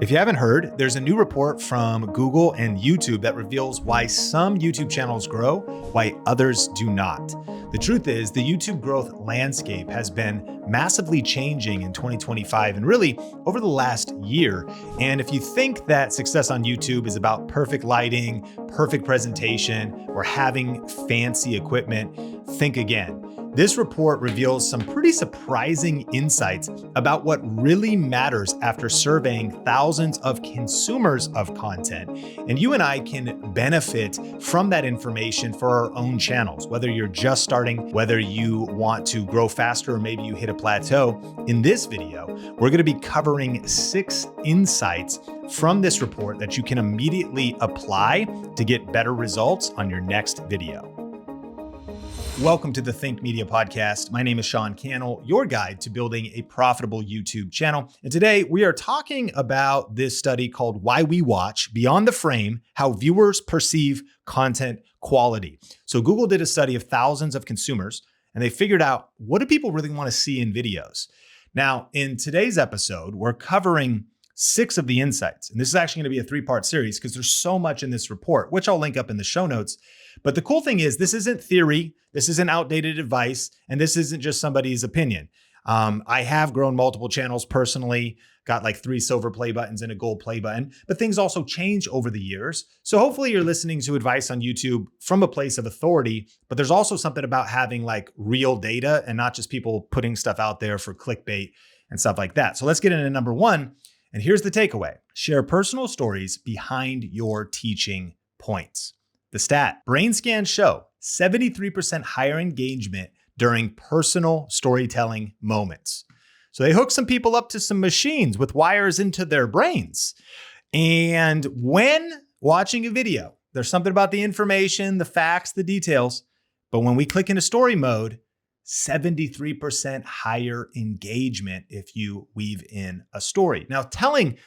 If you haven't heard, there's a new report from Google and YouTube that reveals why some YouTube channels grow, why others do not. The truth is, the YouTube growth landscape has been massively changing in 2025 and really over the last year. And if you think that success on YouTube is about perfect lighting, perfect presentation, or having fancy equipment, think again. This report reveals some pretty surprising insights about what really matters after surveying thousands of consumers of content. And you and I can benefit from that information for our own channels, whether you're just starting, whether you want to grow faster, or maybe you hit a plateau. In this video, we're going to be covering 6 insights from this report that you can immediately apply to get better results on your next video. Welcome to the Think Media Podcast. My name is Cannell, your guide to building a profitable YouTube channel. And today we are talking about this study called Why We Watch Beyond the Frame, How Viewers Perceive Content Quality. So Google did a study of thousands of consumers, and they figured out, what do people really want to see in videos? Now, in today's episode, we're covering 6 of the insights. And this is actually going to be a 3-part series because there's so much in this report, which I'll link up in the show notes. But the cool thing is, this isn't theory, this isn't outdated advice, and this isn't just somebody's opinion. I have grown multiple channels personally, got like 3 silver play buttons and a gold play button, but things also change over the years. So hopefully you're listening to advice on YouTube from a place of authority, but there's also something about having like real data and not just people putting stuff out there for clickbait and stuff like that. So let's get into number 1. And here's the takeaway: share personal stories behind your teaching points. The stat: brain scans show 73% higher engagement during personal storytelling moments. So they hook some people up to some machines with wires into their brains. And when watching a video, there's something about the information, the facts, the details. But when we click into story mode, 73% higher engagement if you weave in a story. Now,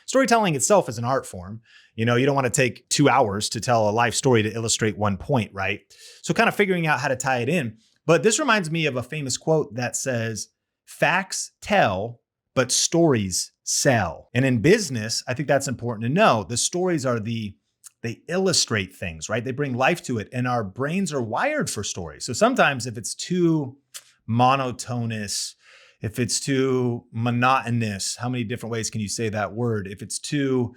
storytelling itself is an art form. You don't want to take 2 hours to tell a life story to illustrate one point, right? So kind of figuring out how to tie it in. But this reminds me of a famous quote that says, "Facts tell, but stories sell." And in business, I think that's important to know. The stories they illustrate things, right? They bring life to it, and our brains are wired for stories. So sometimes if it's too monotonous, if it's too monotonous, how many different ways can you say that word? If it's too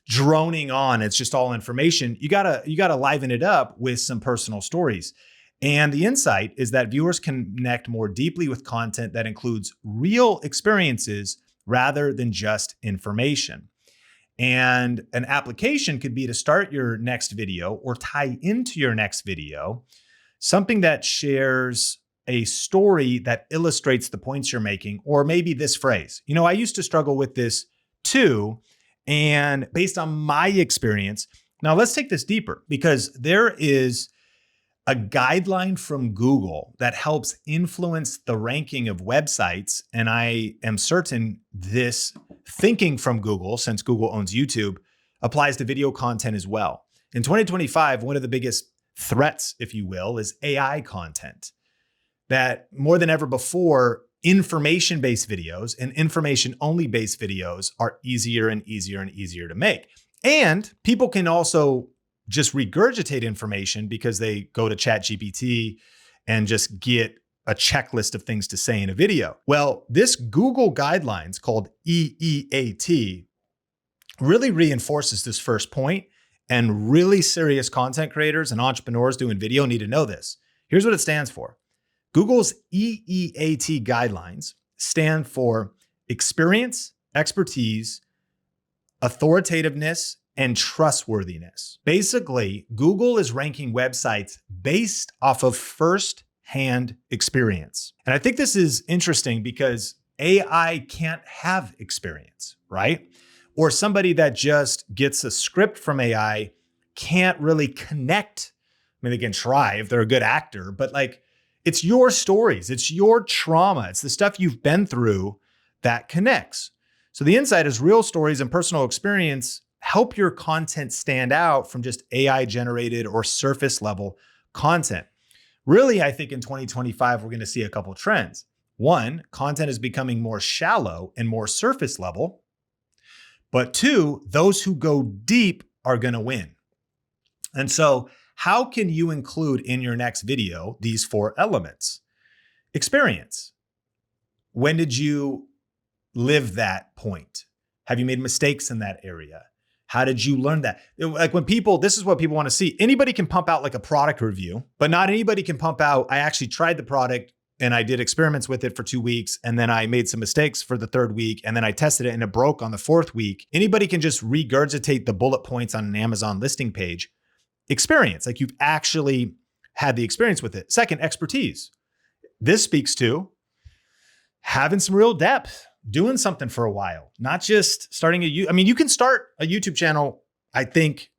droning on, it's just all information. You gotta liven it up with some personal stories. And the insight is that viewers connect more deeply with content that includes real experiences rather than just information. And an application could be to start your next video or tie into your next video something that shares a story that illustrates the points you're making, or maybe this phrase. I used to struggle with this too. And based on my experience, now let's take this deeper, because there is a guideline from Google that helps influence the ranking of websites. And I am certain this thinking from Google, since Google owns YouTube, applies to video content as well. In 2025, one of the biggest threats, if you will, is AI content. That more than ever before, information-based videos and information-only based videos are easier and easier and easier to make. And people can also just regurgitate information because they go to ChatGPT and just get a checklist of things to say in a video. Well, this Google guidelines called EEAT really reinforces this first point, and really serious content creators and entrepreneurs doing video need to know this. Here's what it stands for. Google's EEAT guidelines stand for experience, expertise, authoritativeness, and trustworthiness. Basically, Google is ranking websites based off of first-hand experience. And I think this is interesting because AI can't have experience, right? Or somebody that just gets a script from AI can't really connect. I mean, they can try if they're a good actor, but it's your stories, it's your trauma, it's the stuff you've been through that connects. So the insight is real stories and personal experience help your content stand out from just AI generated or surface level content. Really, I think in 2025, we're going to see a couple trends. One, content is becoming more shallow and more surface level. But two, those who go deep are going to win. And so how can you include in your next video these 4 elements? Experience. When did you live that point? Have you made mistakes in that area? How did you learn that? Like when people, this is what people want to see. Anybody can pump out like a product review, but not anybody can pump out, I actually tried the product and I did experiments with it for 2 weeks. And then I made some mistakes for the 3rd week. And then I tested it and it broke on the 4th week. Anybody can just regurgitate the bullet points on an Amazon listing page. Experience, like you've actually had the experience with it. Second, expertise. This speaks to having some real depth, doing something for a while, not just starting you can start a YouTube channel, I think,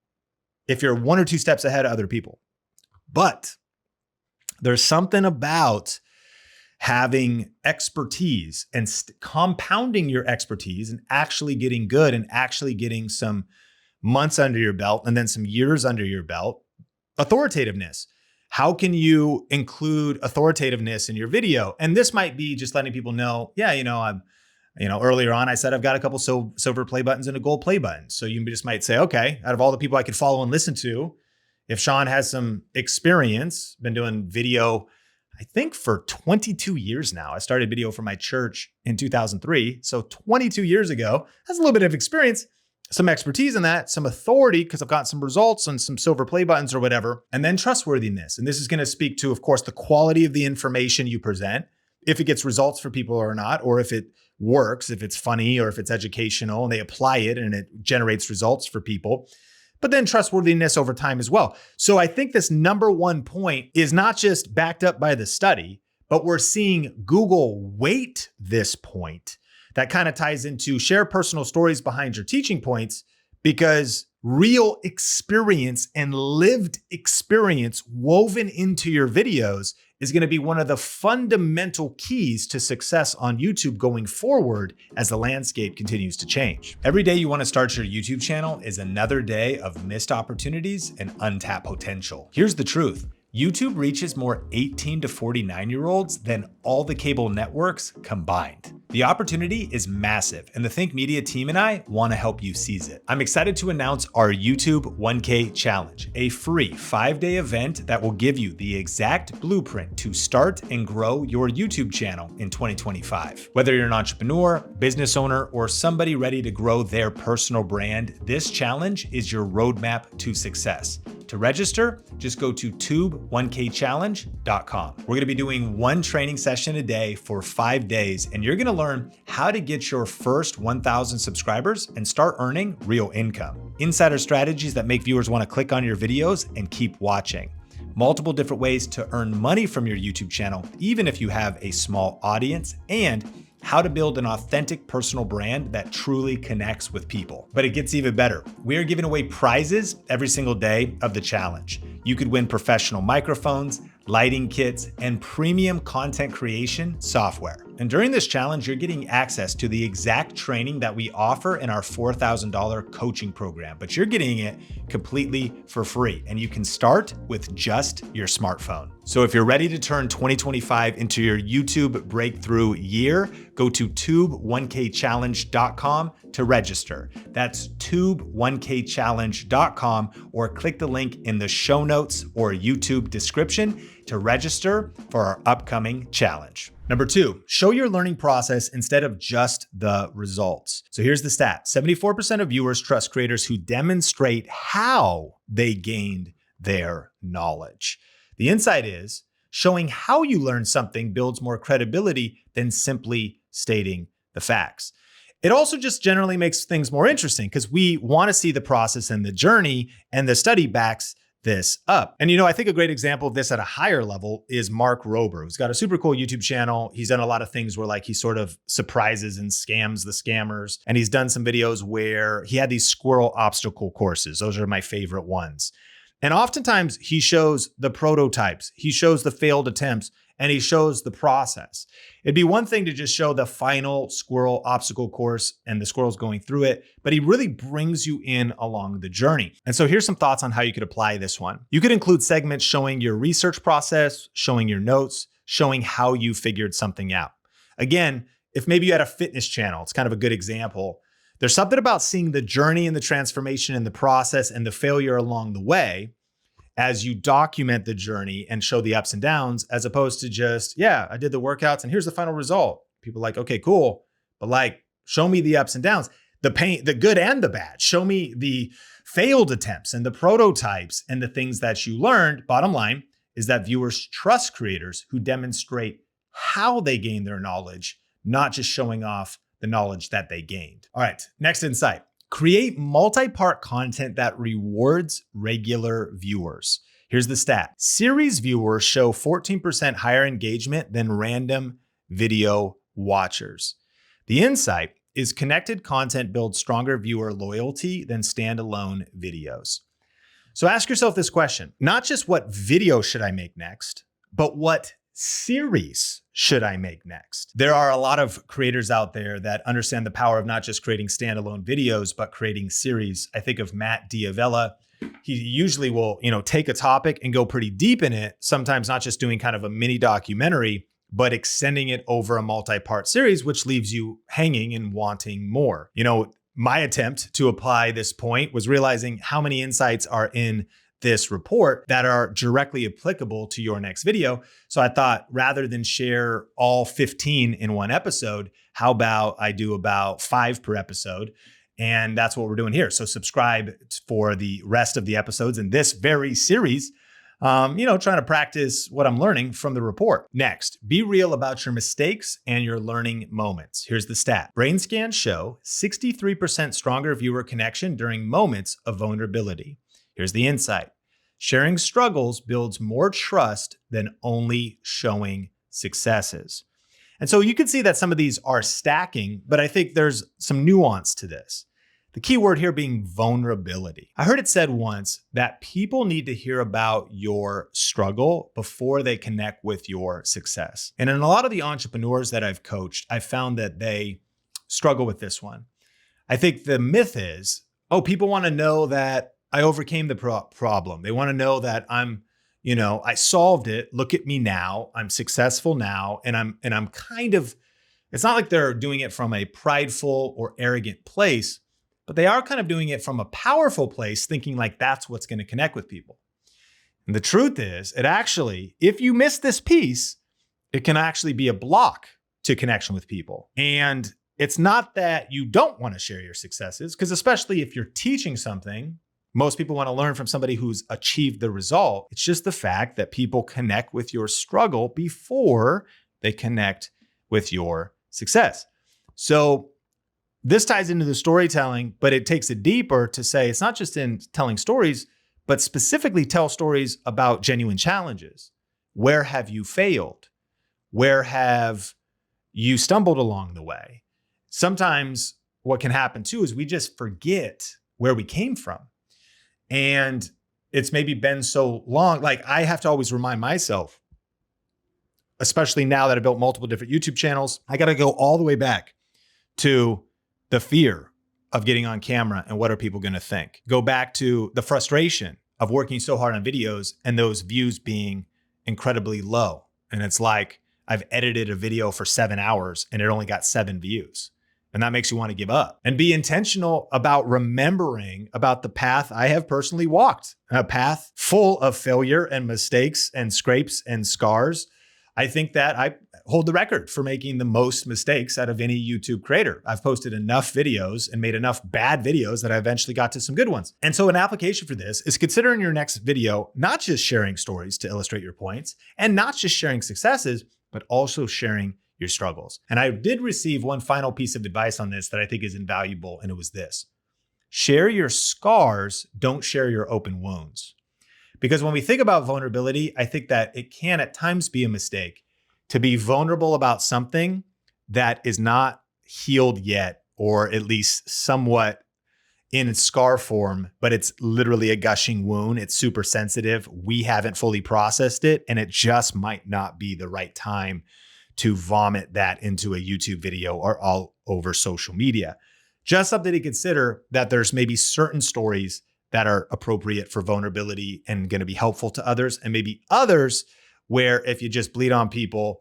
if you're 1 or 2 steps ahead of other people. But there's something about having expertise and compounding your expertise and actually getting good and actually getting some months under your belt and then some years under your belt. Authoritativeness. How can you include authoritativeness in your video? And this might be just letting people know, earlier on, I said I've got a couple silver play buttons and a gold play button. So you just might say, okay, out of all the people I could follow and listen to, if Sean has some experience, been doing video, I think for 22 years now. I started video for my church in 2003. So 22 years ago, that's a little bit of experience, some expertise in that, some authority because I've got some results and some silver play buttons or whatever, and then trustworthiness. And this is going to speak to, of course, the quality of the information you present, if it gets results for people or not, or if it works, if it's funny or if it's educational and they apply it and it generates results for people. But then trustworthiness over time as well. So I think this number 1 point is not just backed up by the study, but we're seeing Google weight this point. That kind of ties into share personal stories behind your teaching points, because real experience and lived experience woven into your videos is going to be one of the fundamental keys to success on YouTube going forward as the landscape continues to change. Every day you want to start your YouTube channel is another day of missed opportunities and untapped potential. Here's the truth. YouTube reaches more 18 to 49-year-olds than all the cable networks combined. The opportunity is massive, and the Think Media team and I want to help you seize it. I'm excited to announce our YouTube 1K Challenge, a free 5-day event that will give you the exact blueprint to start and grow your YouTube channel in 2025. Whether you're an entrepreneur, business owner, or somebody ready to grow their personal brand, this challenge is your roadmap to success. To register, just go to tube1kchallenge.com. We're going to be doing 1 training session a day for 5 days, and you're going to learn how to get your first 1,000 subscribers and start earning real income. Insider strategies that make viewers want to click on your videos and keep watching. Multiple different ways to earn money from your YouTube channel, even if you have a small audience, and how to build an authentic personal brand that truly connects with people. But it gets even better. We are giving away prizes every single day of the challenge. You could win professional microphones, lighting kits, and premium content creation software. And during this challenge, you're getting access to the exact training that we offer in our $4,000 coaching program, but you're getting it completely for free, and you can start with just your smartphone. So if you're ready to turn 2025 into your YouTube breakthrough year, go to tube1kchallenge.com to register. That's tube1kchallenge.com, or click the link in the show notes or YouTube description to register for our upcoming challenge. Number 2, show your learning process instead of just the results. So here's the stat. 74% of viewers trust creators who demonstrate how they gained their knowledge. The insight is showing how you learned something builds more credibility than simply stating the facts. It also just generally makes things more interesting because we want to see the process and the journey, and the study backs this up. And I think a great example of this at a higher level is Mark Rober, who's got a super cool YouTube channel. He's done a lot of things where he sort of surprises and scams the scammers. And he's done some videos where he had these squirrel obstacle courses. Those are my favorite ones. And oftentimes he shows the prototypes, he shows the failed attempts, and he shows the process. It'd be one thing to just show the final squirrel obstacle course and the squirrels going through it, but he really brings you in along the journey. And so here's some thoughts on how you could apply this one. You could include segments showing your research process, showing your notes, showing how you figured something out. Again, if maybe you had a fitness channel, it's kind of a good example. There's something about seeing the journey and the transformation and the process and the failure along the way as you document the journey and show the ups and downs, as opposed to just, yeah, I did the workouts and here's the final result. People are like, okay, cool. But like, show me the ups and downs, the pain, the good and the bad. Show me the failed attempts and the prototypes and the things that you learned. Bottom line is that viewers trust creators who demonstrate how they gain their knowledge, not just showing off the knowledge that they gained. All right, next insight. Create multi-part content that rewards regular viewers. Here's the stat. Series viewers show 14% higher engagement than random video watchers. The insight is connected content builds stronger viewer loyalty than standalone videos. So ask yourself this question, not just what video should I make next, but what series should I make next? There are a lot of creators out there that understand the power of not just creating standalone videos, but creating series. I think of Matt Diavella. He usually will, take a topic and go pretty deep in it, sometimes not just doing kind of a mini documentary, but extending it over a multi-part series, which leaves you hanging and wanting more. My attempt to apply this point was realizing how many insights are in this report that are directly applicable to your next video. So I thought, rather than share all 15 in one episode, how about I do about 5 per episode? And that's what we're doing here. So subscribe for the rest of the episodes in this very series, trying to practice what I'm learning from the report. Next, be real about your mistakes and your learning moments. Here's the stat. Brain scans show 63% stronger viewer connection during moments of vulnerability. Here's the insight. Sharing struggles builds more trust than only showing successes. And so you can see that some of these are stacking, but I think there's some nuance to this. The key word here being vulnerability. I heard it said once that people need to hear about your struggle before they connect with your success. And in a lot of the entrepreneurs that I've coached, I've found that they struggle with this one. I think the myth is, people want to know that I overcame the problem. They want to know that I solved it. Look at me now. I'm successful now. And I'm kind of, it's not like they're doing it from a prideful or arrogant place, but they are kind of doing it from a powerful place, thinking like that's what's going to connect with people. And the truth is, if you miss this piece, it can actually be a block to connection with people. And it's not that you don't want to share your successes, because especially if you're teaching something, most people want to learn from somebody who's achieved the result. It's just the fact that people connect with your struggle before they connect with your success. So this ties into the storytelling, but it takes it deeper to say it's not just in telling stories, but specifically tell stories about genuine challenges. Where have you failed? Where have you stumbled along the way? Sometimes what can happen too is we just forget where we came from. And it's maybe been so long, like I have to always remind myself, especially now that I built multiple different YouTube channels, I got to go all the way back to the fear of getting on camera and what are people going to think? Go back to the frustration of working so hard on videos and those views being incredibly low. And it's like, I've edited a video for 7 hours and it only got 7 views. And that makes you want to give up. And be intentional about remembering about the path I have personally walked, a path full of failure and mistakes and scrapes and scars. I think that I hold the record for making the most mistakes out of any YouTube creator. I've posted enough videos and made enough bad videos that I eventually got to some good ones. And so an application for this is consider in your next video, not just sharing stories to illustrate your points and not just sharing successes, but also sharing your struggles. And I did receive one final piece of advice on this that I think is invaluable. And it was this: share your scars, don't share your open wounds. Because when we think about vulnerability, I think that it can at times be a mistake to be vulnerable about something that is not healed yet, or at least somewhat in scar form, but it's literally a gushing wound. It's super sensitive. We haven't fully processed it, and it just might not be the right time to vomit that into a YouTube video or all over social media. Just something to consider, that there's maybe certain stories that are appropriate for vulnerability and going to be helpful to others, and maybe others where if you just bleed on people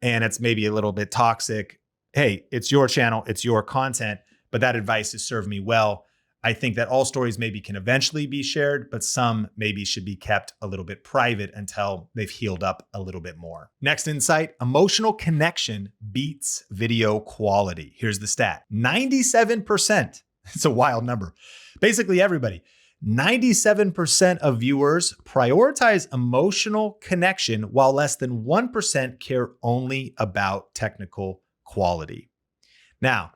and it's maybe a little bit toxic, hey, it's your channel, it's your content, but that advice has served me well. I think that all stories maybe can eventually be shared, but some maybe should be kept a little bit private until they've healed up a little bit more. Next insight, emotional connection beats video quality. Here's the stat, 97%. It's a wild number. Basically everybody, 97% of viewers prioritize emotional connection while less than 1% care only about technical quality. Now,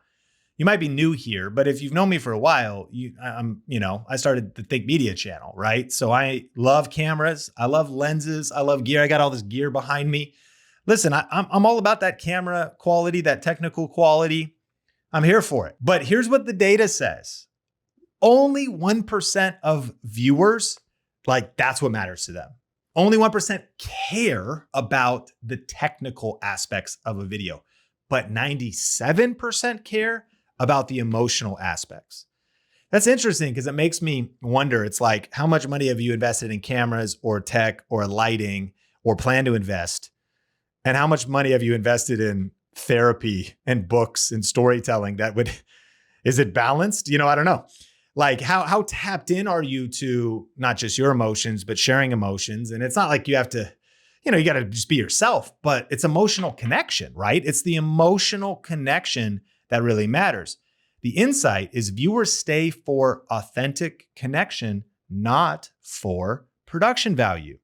you might be new here, but if you've known me for a while, I started the Think Media channel, right? So I love cameras, I love lenses, I love gear. I got all this gear behind me. Listen, I'm all about that camera quality, that technical quality. I'm here for it. But here's what the data says. Only 1% of viewers, that's what matters to them. Only 1% care about the technical aspects of a video, but 97% care about the emotional aspects. That's interesting because it makes me wonder, it's like, how much money have you invested in cameras or tech or lighting or plan to invest? And how much money have you invested in therapy and books and storytelling is it balanced? I don't know. How tapped in are you to not just your emotions, but sharing emotions? And it's not like you have to, you got to just be yourself, but it's emotional connection, right? It's the emotional connection that really matters. The insight is viewers stay for authentic connection, not for production value.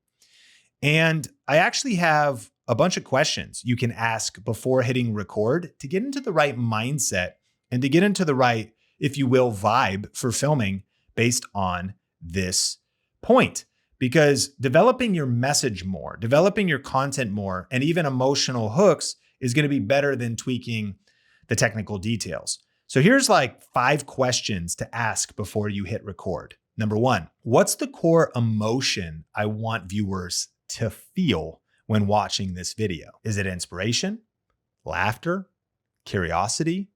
And I actually have a bunch of questions you can ask before hitting record to get into the right mindset and to get into the right, if you will, vibe for filming based on this point. Because developing your message more, developing your content more, and even emotional hooks is going to be better than tweaking the technical details. So here's 5 questions to ask before you hit record. Number 1, what's the core emotion I want viewers to feel when watching this video? Is it inspiration, laughter, curiosity,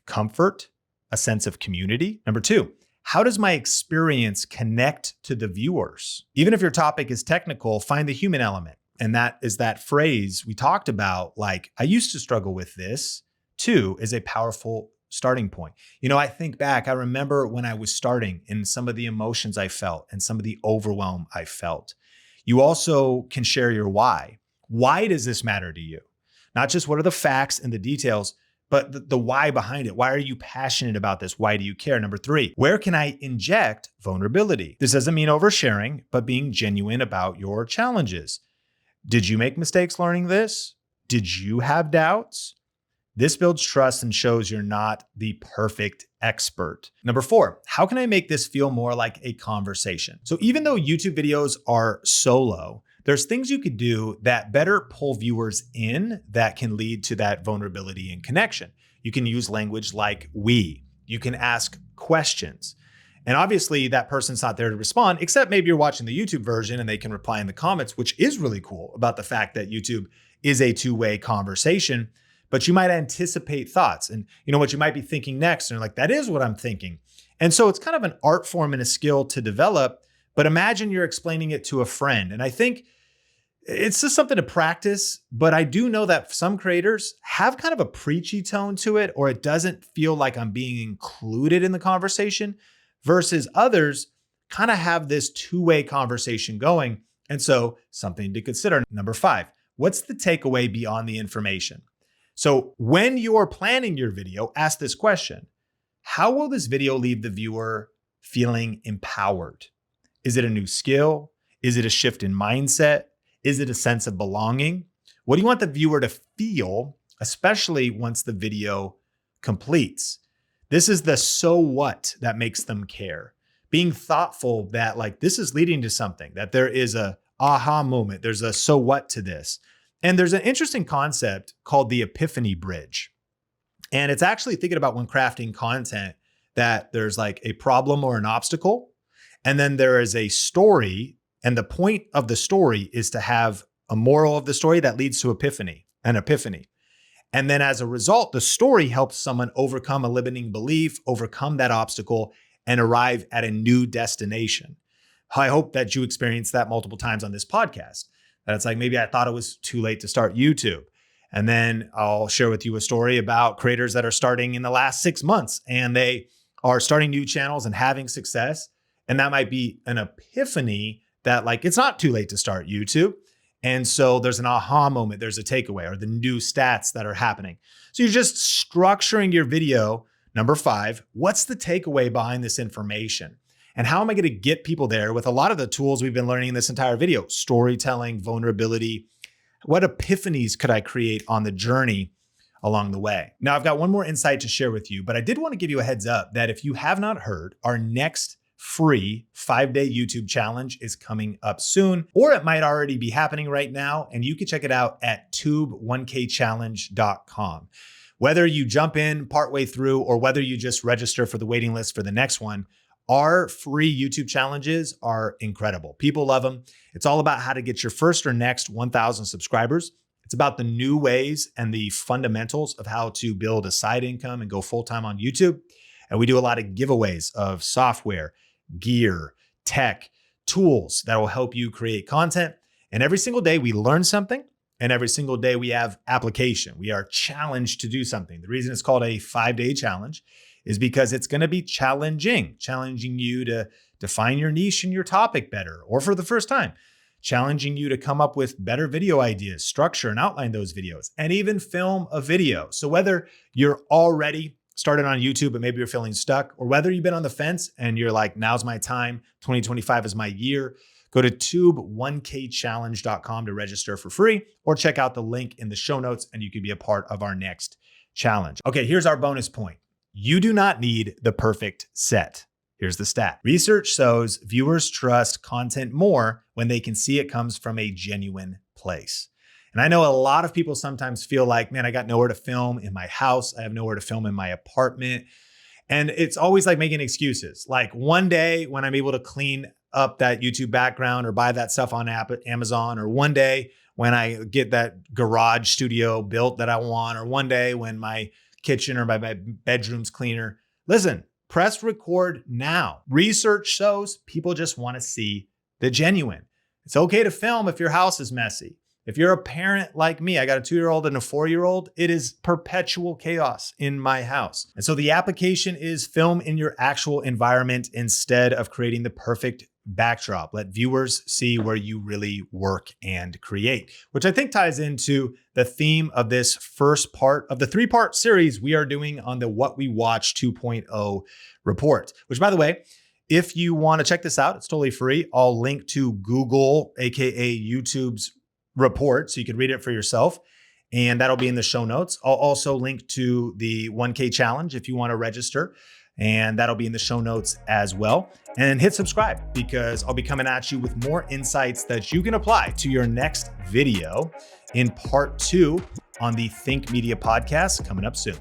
comfort, a sense of community? Number 2, how does my experience connect to the viewers? Even if your topic is technical, find the human element. And that is that phrase we talked about, I used to struggle with this too, is a powerful starting point. I think back, I remember when I was starting and some of the emotions I felt and some of the overwhelm I felt. You also can share your why. Why does this matter to you? Not just what are the facts and the details, but the why behind it. Why are you passionate about this? Why do you care? Number 3, where can I inject vulnerability? This doesn't mean oversharing, but being genuine about your challenges. Did you make mistakes learning this? Did you have doubts? This builds trust and shows you're not the perfect expert. Number 4, how can I make this feel more like a conversation? So even though YouTube videos are solo, there's things you could do that better pull viewers in that can lead to that vulnerability and connection. You can use language like we. You can ask questions. And obviously that person's not there to respond, except maybe you're watching the YouTube version and they can reply in the comments, which is really cool about the fact that YouTube is a two-way conversation. But you might anticipate thoughts and what you might be thinking next. And you're like, that is what I'm thinking. And so it's kind of an art form and a skill to develop, but imagine you're explaining it to a friend. And I think it's just something to practice, but I do know that some creators have kind of a preachy tone to it, or it doesn't feel like I'm being included in the conversation, versus others kind of have this two-way conversation going. And so something to consider. Number 5, what's the takeaway beyond the information? So when you're planning your video, ask this question: how will this video leave the viewer feeling empowered? Is it a new skill? Is it a shift in mindset? Is it a sense of belonging? What do you want the viewer to feel, especially once the video completes? This is the so what that makes them care. Being thoughtful that this is leading to something, that there is a aha moment. There's a so what to this. And there's an interesting concept called the epiphany bridge. And it's actually thinking about when crafting content that there's a problem or an obstacle, and then there is a story. And the point of the story is to have a moral of the story that leads to an epiphany. And then as a result, the story helps someone overcome a limiting belief, overcome that obstacle, and arrive at a new destination. I hope that you experienced that multiple times on this podcast. That it's maybe I thought it was too late to start YouTube. And then I'll share with you a story about creators that are starting in the last 6 months and they are starting new channels and having success. And that might be an epiphany that like, it's not too late to start YouTube. And so there's an aha moment, there's a takeaway or the new stats that are happening. So you're just structuring your video. Number 5, what's the takeaway behind this information? And how am I going to get people there with a lot of the tools we've been learning in this entire video? Storytelling, vulnerability. What epiphanies could I create on the journey along the way? Now, I've got one more insight to share with you, but I did want to give you a heads up that if you have not heard, our next free 5-day YouTube challenge is coming up soon, or it might already be happening right now. And you can check it out at tube1kchallenge.com. Whether you jump in partway through or whether you just register for the waiting list for the next one, our free YouTube challenges are incredible. People love them. It's all about how to get your first or next 1,000 subscribers. It's about the new ways and the fundamentals of how to build a side income and go full-time on YouTube. And we do a lot of giveaways of software, gear, tech, tools that will help you create content. And every single day we learn something, and every single day we have application. We are challenged to do something. The reason it's called a 5-day challenge is because it's going to be challenging you to define your niche and your topic better, or for the first time, challenging you to come up with better video ideas, structure and outline those videos, and even film a video. So whether you're already started on YouTube, but maybe you're feeling stuck, or whether you've been on the fence and you're like, now's my time, 2025 is my year, go to tube1kchallenge.com to register for free, or check out the link in the show notes and you can be a part of our next challenge. Okay, here's our bonus point. You do not need the perfect set. Here's the stat. Research shows viewers trust content more when they can see it comes from a genuine place. And I know a lot of people sometimes feel like, man, I got nowhere to film in my house. I have nowhere to film in my apartment. And it's always like making excuses. Like one day when I'm able to clean up that YouTube background or buy that stuff on Amazon, or one day when I get that garage studio built that I want, or one day when my kitchen or my bedroom's cleaner. Listen, press record now. Research shows people just want to see the genuine. It's okay to film if your house is messy. If you're a parent like me, I got a 2-year-old and a 4-year-old, it is perpetual chaos in my house. And so the application is film in your actual environment instead of creating the perfect backdrop. Let viewers see where you really work and create, which I think ties into the theme of this first part of the 3-part series we are doing on the What We Watch 2.0 report, which, by the way, if you want to check this out, it's totally free. I'll link to Google, AKA YouTube's report, so you can read it for yourself. And that'll be in the show notes. I'll also link to the 1K challenge if you want to register, and that'll be in the show notes as well. And hit subscribe because I'll be coming at you with more insights that you can apply to your next video in part 2 on the Think Media podcast coming up soon.